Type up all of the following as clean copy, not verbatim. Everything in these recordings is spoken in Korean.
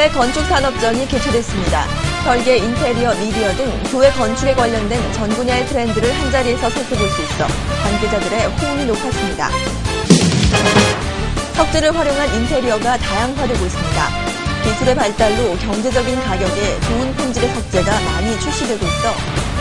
교회 건축 산업전이 개최됐습니다. 설계, 인테리어, 미디어 등 교회 건축에 관련된 전 분야의 트렌드를 한자리에서 살펴볼 수 있어 관계자들의 호응이 높았습니다. 석재를 활용한 인테리어가 다양화되고 있습니다. 기술의 발달로 경제적인 가격에 좋은 품질의 석재가 많이 출시되고 있어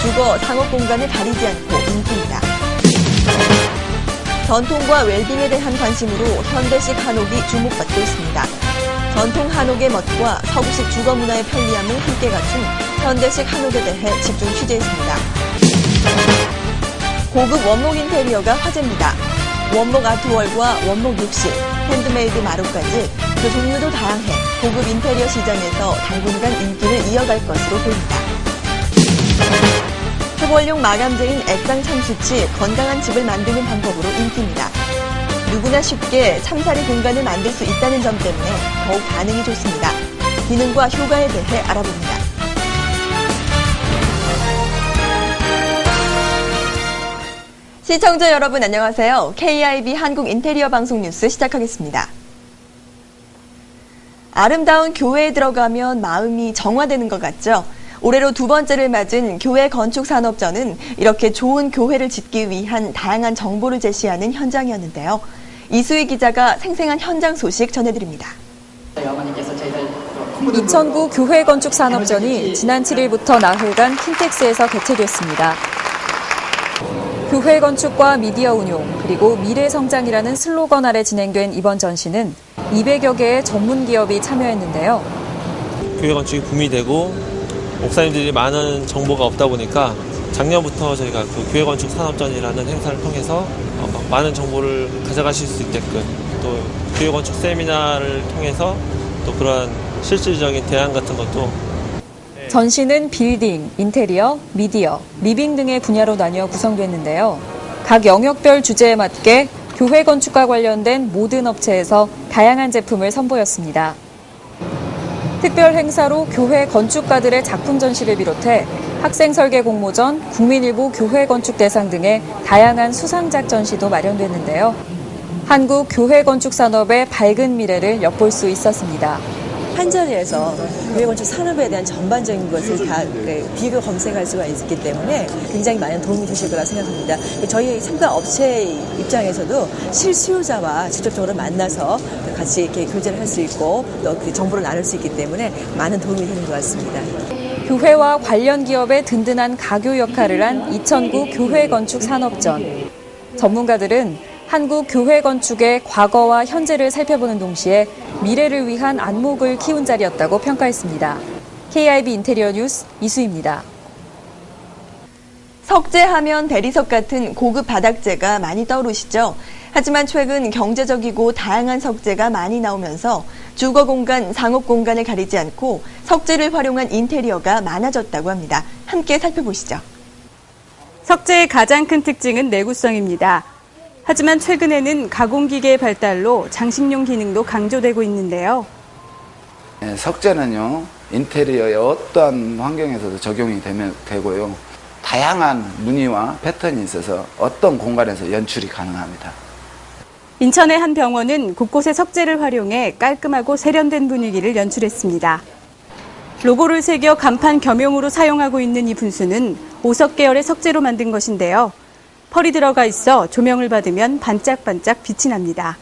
주거, 상업 공간을 가리지 않고 인기입니다. 전통과 웰빙에 대한 관심으로 현대식 한옥이 주목받고 있습니다. 전통 한옥의 멋과 서구식 주거 문화의 편리함을 함께 갖춘 현대식 한옥에 대해 집중 취재했습니다. 고급 원목 인테리어가 화제입니다. 원목 아트월과 원목 욕실, 핸드메이드 마루까지 그 종류도 다양해 고급 인테리어 시장에서 당분간 인기를 이어갈 것으로 보입니다. 초벌용 마감재인 액상 참숯이 건강한 집을 만드는 방법으로 인기입니다. 누구나 쉽게 참사리 공간을 만들 수 있다는 점 때문에 더욱 반응이 좋습니다. 기능과 효과에 대해 알아봅니다. 시청자 여러분 안녕하세요. KIB 한국 인테리어 방송 뉴스 시작하겠습니다. 아름다운 교회에 들어가면 마음이 정화되는 것 같죠? 올해로 두 번째를 맞은 교회 건축 산업전은 이렇게 좋은 교회를 짓기 위한 다양한 정보를 제시하는 현장이었는데요. 이수희 기자가 생생한 현장 소식 전해드립니다. 2009 교회 건축 산업전이 지난 7일부터 나흘간 킨텍스에서 개최됐습니다. 교회 건축과 미디어 운용, 그리고 미래 성장이라는 슬로건 아래 진행된 이번 전시는 200여 개의 전문 기업이 참여했는데요. 교회 건축이 붐이 되고 목사님들이 많은 정보가 없다 보니까 작년부터 저희가 그 교회 건축 산업전이라는 행사를 통해서 많은 정보를 가져가실 수 있게끔 또 교회 건축 세미나를 통해서 또 그런 실질적인 대안 같은 것도 전시는 빌딩, 인테리어, 미디어, 리빙 등의 분야로 나뉘어 구성됐는데요. 각 영역별 주제에 맞게 교회 건축과 관련된 모든 업체에서 다양한 제품을 선보였습니다. 특별 행사로 교회 건축가들의 작품 전시를 비롯해 학생 설계 공모전, 국민일보 교회 건축 대상 등의 다양한 수상작 전시도 마련됐는데요. 한국 교회 건축 산업의 밝은 미래를 엿볼 수 있었습니다. 한자리에서 교회 건축 산업에 대한 전반적인 것을 다 비교 검색할 수가 있기 때문에 굉장히 많은 도움이 되실 거라 생각합니다. 저희 상가 업체 입장에서도 실수요자와 직접적으로 만나서 같이 이렇게 교제를 할 수 있고 또 그 정보를 나눌 수 있기 때문에 많은 도움이 되는 것 같습니다. 교회와 관련 기업의 든든한 가교 역할을 한 2009 교회 건축 산업전. 전문가들은 한국 교회 건축의 과거와 현재를 살펴보는 동시에 미래를 위한 안목을 키운 자리였다고 평가했습니다. KIB 인테리어 뉴스 이수희입니다. 석재하면 대리석 같은 고급 바닥재가 많이 떠오르시죠? 하지만 최근 경제적이고 다양한 석재가 많이 나오면서 주거 공간, 상업 공간을 가리지 않고 석재를 활용한 인테리어가 많아졌다고 합니다. 함께 살펴보시죠. 석재의 가장 큰 특징은 내구성입니다. 하지만 최근에는 가공기계의 발달로 장식용 기능도 강조되고 있는데요. 석재는요, 인테리어의 어떠한 환경에서도 적용이 되고요. 다양한 무늬와 패턴이 있어서 어떤 공간에서 연출이 가능합니다. 인천의 한 병원은 곳곳에 석재를 활용해 깔끔하고 세련된 분위기를 연출했습니다. 로고를 새겨 간판 겸용으로 사용하고 있는 이 분수는 5석 계열의 석재로 만든 것인데요. 펄이 들어가 있어 조명을 받으면 반짝반짝 빛이 납니다.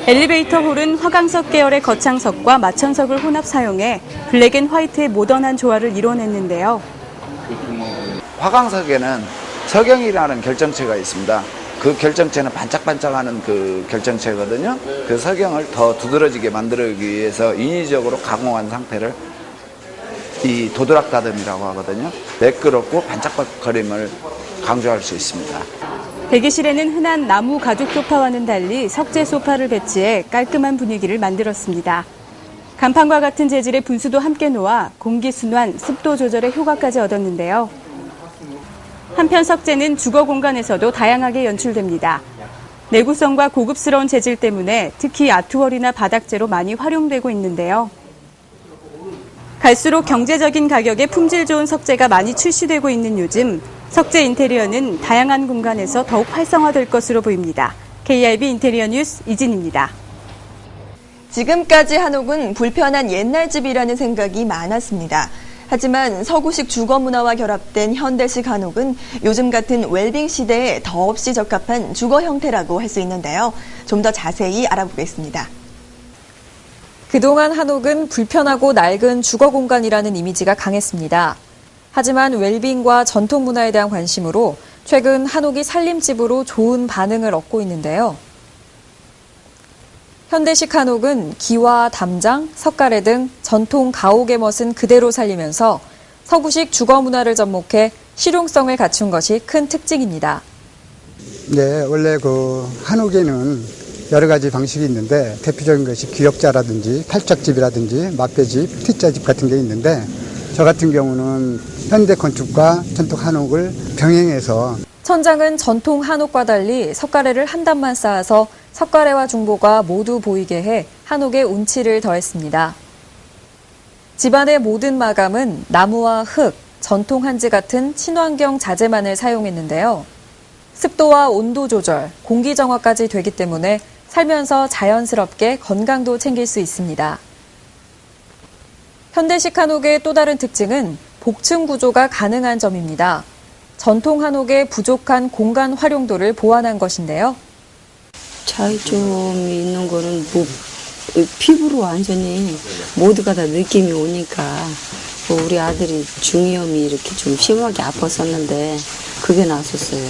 엘리베이터 홀은 화강석 계열의 거창석과 마천석을 혼합 사용해 블랙 앤 화이트의 모던한 조화를 이뤄냈는데요. 화강석에는 석영이라는 결정체가 있습니다. 그 결정체는 반짝반짝하는 그 결정체거든요. 그 석영을 더 두드러지게 만들기 위해서 인위적으로 가공한 상태를 이 도드락 다듬이라고 하거든요. 매끄럽고 반짝거림을 강조할 수 있습니다. 대기실에는 흔한 나무 가죽 소파와는 달리 석재 소파를 배치해 깔끔한 분위기를 만들었습니다. 간판과 같은 재질의 분수도 함께 놓아 공기 순환, 습도 조절의 효과까지 얻었는데요. 한편 석재는 주거 공간에서도 다양하게 연출됩니다. 내구성과 고급스러운 재질 때문에 특히 아트월이나 바닥재로 많이 활용되고 있는데요. 갈수록 경제적인 가격에 품질 좋은 석재가 많이 출시되고 있는 요즘 석재 인테리어는 다양한 공간에서 더욱 활성화될 것으로 보입니다. KIB 인테리어 뉴스 이진입니다. 지금까지 한옥은 불편한 옛날 집이라는 생각이 많았습니다. 하지만 서구식 주거 문화와 결합된 현대식 한옥은 요즘 같은 웰빙 시대에 더없이 적합한 주거 형태라고 할 수 있는데요. 좀 더 자세히 알아보겠습니다. 그동안 한옥은 불편하고 낡은 주거 공간이라는 이미지가 강했습니다. 하지만 웰빙과 전통 문화에 대한 관심으로 최근 한옥이 살림집으로 좋은 반응을 얻고 있는데요. 현대식 한옥은 기와 담장, 석가래 등 전통 가옥의 멋은 그대로 살리면서 서구식 주거 문화를 접목해 실용성을 갖춘 것이 큰 특징입니다. 네, 원래 한옥에는 여러 가지 방식이 있는데 대표적인 것이 기역자라든지 팔짝집이라든지 막배집, T자집 같은 게 있는데 저 같은 경우는 현대 건축과 전통 한옥을 병행해서 천장은 전통 한옥과 달리 석가래를 한 단만 쌓아서 석가래와 중보가 모두 보이게 해 한옥의 운치를 더했습니다. 집안의 모든 마감은 나무와 흙, 전통 한지 같은 친환경 자재만을 사용했는데요. 습도와 온도 조절, 공기 정화까지 되기 때문에 살면서 자연스럽게 건강도 챙길 수 있습니다. 현대식 한옥의 또 다른 특징은 복층 구조가 가능한 점입니다. 전통 한옥의 부족한 공간 활용도를 보완한 것인데요. 차이점이 있는 거는 피부로 완전히 모두가 다 느낌이 오니까 우리 아들이 중이염이 이렇게 좀 심하게 아팠었는데 그게 나았었어요.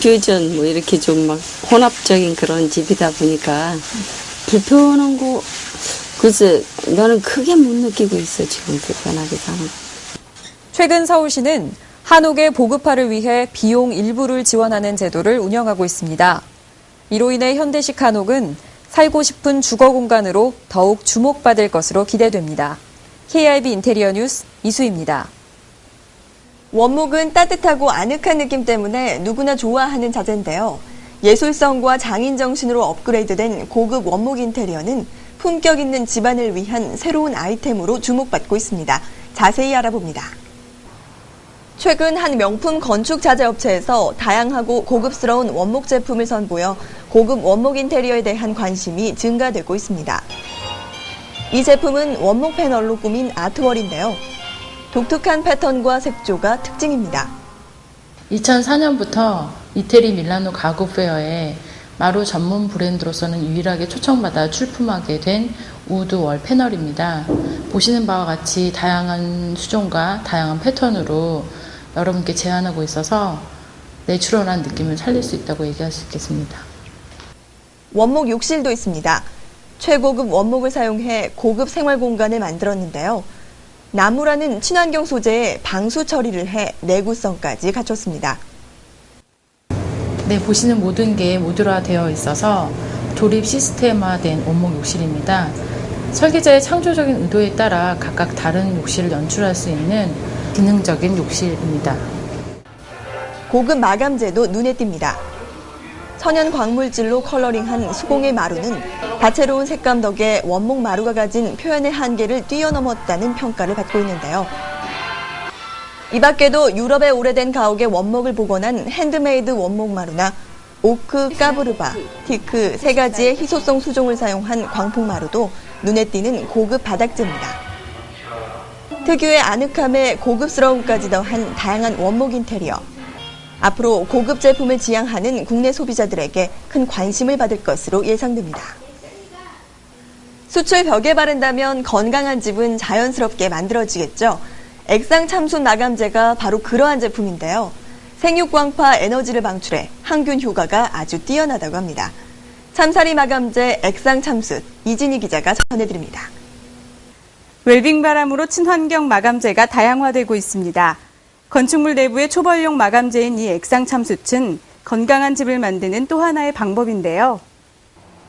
퓨전 이렇게 좀 막 혼합적인 그런 집이다 보니까 불편한 거 글쎄 나는 크게 못 느끼고 있어. 지금 불편하게 사는 거. 최근 서울시는 한옥의 보급화를 위해 비용 일부를 지원하는 제도를 운영하고 있습니다. 이로 인해 현대식 한옥은 살고 싶은 주거 공간으로 더욱 주목받을 것으로 기대됩니다. KIB 인테리어 뉴스 이수입니다. 원목은 따뜻하고 아늑한 느낌 때문에 누구나 좋아하는 자재인데요. 예술성과 장인 정신으로 업그레이드된 고급 원목 인테리어는 품격 있는 집안을 위한 새로운 아이템으로 주목받고 있습니다. 자세히 알아봅니다. 최근 한 명품 건축 자재 업체에서 다양하고 고급스러운 원목 제품을 선보여 고급 원목 인테리어에 대한 관심이 증가되고 있습니다. 이 제품은 원목 패널로 꾸민 아트월인데요. 독특한 패턴과 색조가 특징입니다. 2004년부터 이태리 밀라노 가구 페어에 마루 전문 브랜드로서는 유일하게 초청받아 출품하게 된 우드 월 패널입니다. 보시는 바와 같이 다양한 수종과 다양한 패턴으로 여러분께 제안하고 있어서 내추럴한 느낌을 살릴 수 있다고 얘기할 수 있겠습니다. 원목 욕실도 있습니다. 최고급 원목을 사용해 고급 생활 공간을 만들었는데요. 나무라는 친환경 소재에 방수 처리를 해 내구성까지 갖췄습니다. 네, 보시는 모든 게 모듈화되어 있어서 조립 시스템화된 원목 욕실입니다. 설계자의 창조적인 의도에 따라 각각 다른 욕실을 연출할 수 있는 기능적인 욕실입니다. 고급 마감재도 눈에 띕니다. 천연 광물질로 컬러링한 수공예 마루는 다채로운 색감 덕에 원목 마루가 가진 표현의 한계를 뛰어넘었다는 평가를 받고 있는데요. 이 밖에도 유럽의 오래된 가옥의 원목을 복원한 핸드메이드 원목 마루나 오크, 까브르바, 티크 세 가지의 희소성 수종을 사용한 광폭 마루도 눈에 띄는 고급 바닥재입니다. 특유의 아늑함에 고급스러움까지 더한 다양한 원목 인테리어. 앞으로 고급 제품을 지향하는 국내 소비자들에게 큰 관심을 받을 것으로 예상됩니다. 숯을 벽에 바른다면 건강한 집은 자연스럽게 만들어지겠죠. 액상 참숯 마감재가 바로 그러한 제품인데요. 생육광파 에너지를 방출해 항균 효과가 아주 뛰어나다고 합니다. 참사리 마감재 액상 참숯 이진희 기자가 전해드립니다. 웰빙 바람으로 친환경 마감재가 다양화되고 있습니다. 건축물 내부의 초벌용 마감재인 이 액상 참숯은 건강한 집을 만드는 또 하나의 방법인데요.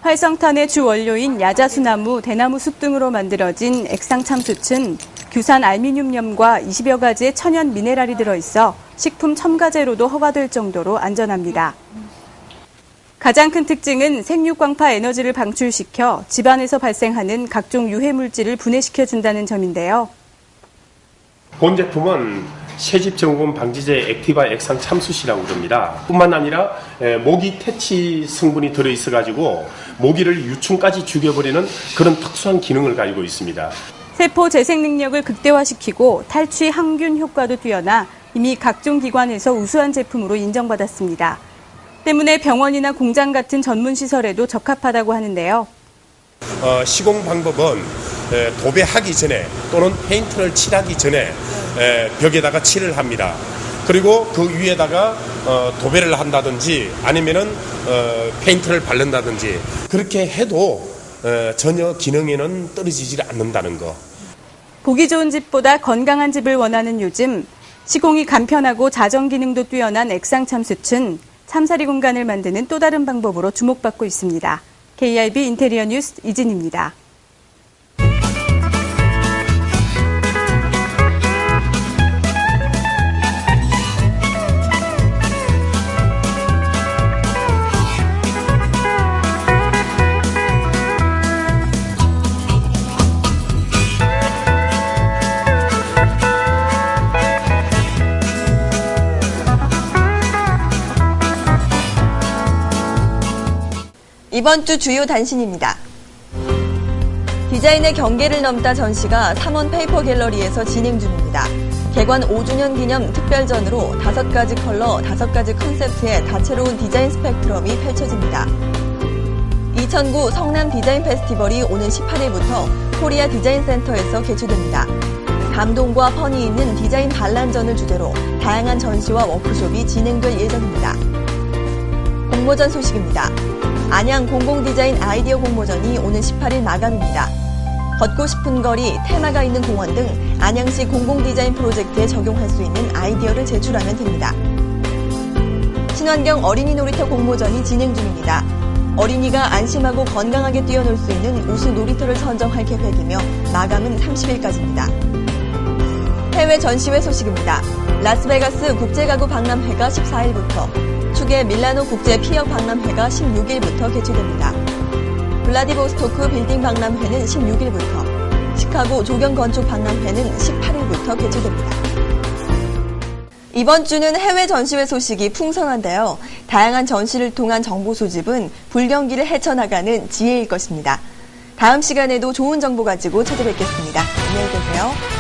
활성탄의 주 원료인 야자수나무, 대나무 숲 등으로 만들어진 액상 참숯은 규산 알미늄염과 20여 가지의 천연 미네랄이 들어있어 식품 첨가제로도 허가될 정도로 안전합니다. 가장 큰 특징은 생육광파 에너지를 방출시켜 집안에서 발생하는 각종 유해물질을 분해시켜준다는 점인데요. 본 제품은 새집 증후군 방지제 액티바 액상 참숯이라고 그럽니다. 뿐만 아니라 모기 퇴치 성분이 들어있어가지고 모기를 유충까지 죽여버리는 그런 특수한 기능을 가지고 있습니다. 세포 재생 능력을 극대화시키고 탈취 항균 효과도 뛰어나 이미 각종 기관에서 우수한 제품으로 인정받았습니다. 때문에 병원이나 공장 같은 전문 시설에도 적합하다고 하는데요. 시공 방법은 도배하기 전에 또는 페인트를 칠하기 전에 벽에다가 칠을 합니다. 그리고 그 위에다가 도배를 한다든지 아니면은 페인트를 바른다든지 그렇게 해도 전혀 기능에는 떨어지지 않는다는 거. 보기 좋은 집보다 건강한 집을 원하는 요즘 시공이 간편하고 자정 기능도 뛰어난 액상 참숯은 참사리 공간을 만드는 또 다른 방법으로 주목받고 있습니다. KIB 인테리어 뉴스 이진입니다. 이번 주 주요 단신입니다. 디자인의 경계를 넘다 전시가 삼원 페이퍼 갤러리에서 진행 중입니다. 개관 5주년 기념 특별전으로 5가지 컬러, 5가지 컨셉트의 다채로운 디자인 스펙트럼이 펼쳐집니다. 2009 성남 디자인 페스티벌이 오는 18일부터 코리아 디자인 센터에서 개최됩니다. 감동과 펀이 있는 디자인 반란전을 주제로 다양한 전시와 워크숍이 진행될 예정입니다. 공모전 소식입니다. 안양 공공디자인 아이디어 공모전이 오는 18일 마감입니다. 걷고 싶은 거리, 테마가 있는 공원 등 안양시 공공디자인 프로젝트에 적용할 수 있는 아이디어를 제출하면 됩니다. 친환경 어린이 놀이터 공모전이 진행 중입니다. 어린이가 안심하고 건강하게 뛰어놀 수 있는 우수 놀이터를 선정할 계획이며 마감은 30일까지입니다. 해외 전시회 소식입니다. 라스베가스 국제가구 박람회가 14일부터, 축의 밀라노 국제 피어 박람회가 16일부터 개최됩니다. 블라디보스토크 빌딩 박람회는 16일부터, 시카고 조경 건축 박람회는 18일부터 개최됩니다. 이번 주는 해외 전시회 소식이 풍성한데요. 다양한 전시를 통한 정보 수집은 불경기를 헤쳐나가는 지혜일 것입니다. 다음 시간에도 좋은 정보 가지고 찾아뵙겠습니다. 안녕히 계세요.